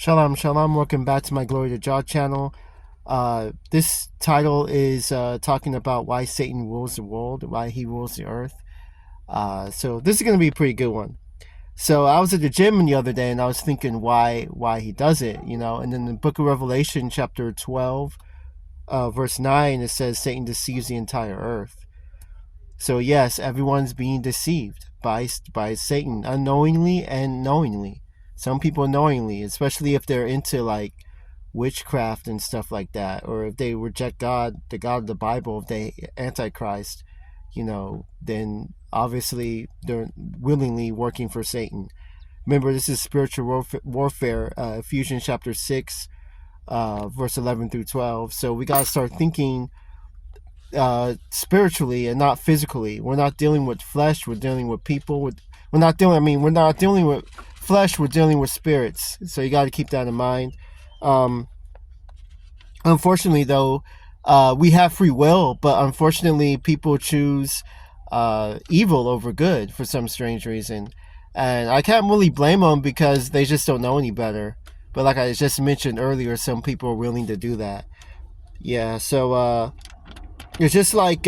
Shalom, shalom. Welcome back to my Glory to Jah channel. This title is talking about why Satan rules the world, why he rules the earth. So this is going to be a pretty good one. So I was at the gym the other day and I was thinking why he does it, And in the book of Revelation, chapter 12, verse 9, it says Satan deceives the entire earth. So yes, everyone's being deceived by Satan unknowingly and knowingly. Some people knowingly, especially if they're into like witchcraft and stuff like that, or if they reject God, the God of the Bible, if they Antichrist, then obviously they're willingly working for Satan. Remember, this is spiritual warfare, Ephesians chapter 6, verse 11 through 12. So we got to start thinking spiritually and not physically. We're not dealing with flesh, we're dealing with people. We're not dealing with flesh, we're dealing with spirits. So you got to keep that in mind. Unfortunately, though, we have free will, but unfortunately, people choose evil over good for some strange reason. And I can't really blame them because they just don't know any better. But like I just mentioned earlier, some people are willing to do that. Yeah, so it's just like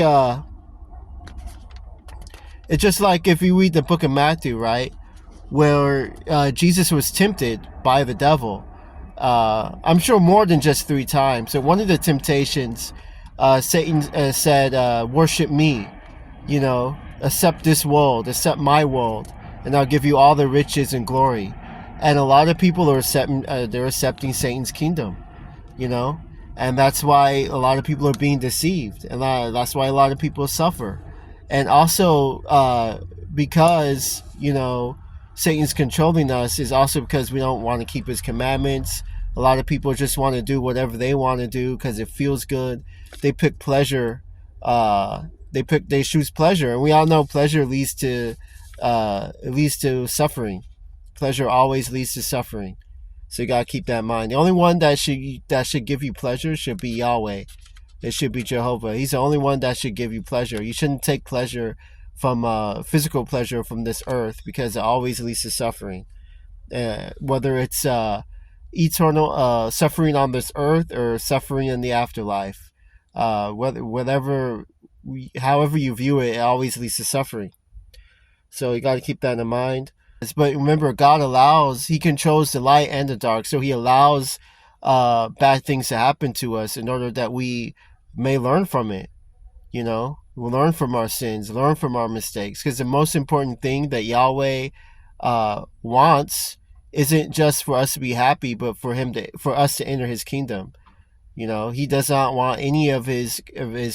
if you read the book of Matthew, right, where Jesus was tempted by the devil. I'm sure more than just 3 times. So one of the temptations, Satan said, "Worship me, accept this world, accept my world, and I'll give you all the riches and glory." And a lot of people are accepting Satan's kingdom, and that's why a lot of people are being deceived, and that's why a lot of people suffer. And also because Satan's controlling us is also because we don't want to keep his commandments. A lot of people just want to do whatever they want to do because it feels good. They pick pleasure. They choose pleasure, and we all know pleasure leads to suffering. Pleasure always leads to suffering. So you gotta keep that in mind. The only one that should give you pleasure should be Yahweh. It should be Jehovah. He's the only one that should give you pleasure. You shouldn't take pleasure from physical pleasure from this earth because it always leads to suffering. Whether it's eternal suffering on this earth or suffering in the afterlife, however you view it, it always leads to suffering. So you got to keep that in mind. But remember, He controls the light and the dark, so he allows bad things to happen to us in order that we may learn from it. We'll learn from our sins, learn from our mistakes, because the most important thing that Yahweh wants isn't just for us to be happy, but for us to enter his kingdom. He does not want any of his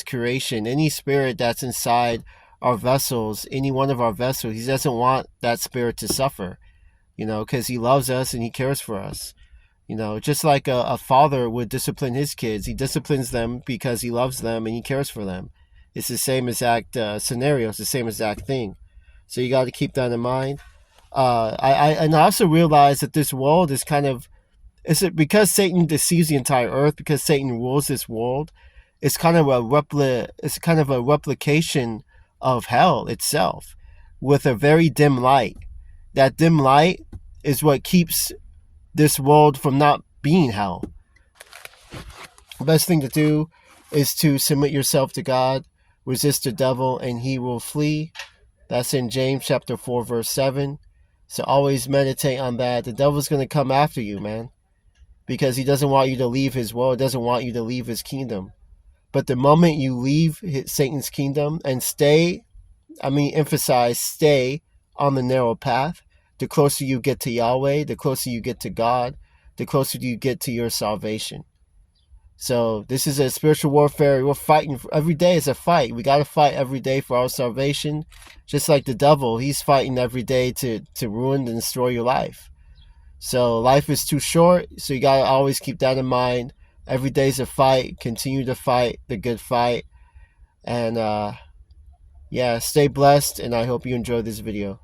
creation, any spirit that's inside our vessels, any one of our vessels. He doesn't want that spirit to suffer, because he loves us and he cares for us. Just like a father would discipline his kids, he disciplines them because he loves them and he cares for them. It's the same exact scenario. It's the same exact thing. So you got to keep that in mind. I also realize that this world is because Satan deceives the entire earth, because Satan rules this world. It's kind of a replication of hell itself, with a very dim light. That dim light is what keeps this world from not being hell. The best thing to do is to submit yourself to God, resist the devil, and he will flee. That's in James chapter 4, verse 7. So always meditate on that. The devil's going to come after you, man, because he doesn't want you to leave his world, doesn't want you to leave his kingdom. But the moment you leave Satan's kingdom and stay on the narrow path, the closer you get to Yahweh, the closer you get to God, the closer you get to your salvation. So this is a spiritual warfare. We're fighting. Every day is a fight. We got to fight every day for our salvation. Just like the devil, he's fighting every day to ruin and destroy your life. So life is too short, so you got to always keep that in mind. Every day is a fight. Continue to fight the good fight. And stay blessed, and I hope you enjoyed this video.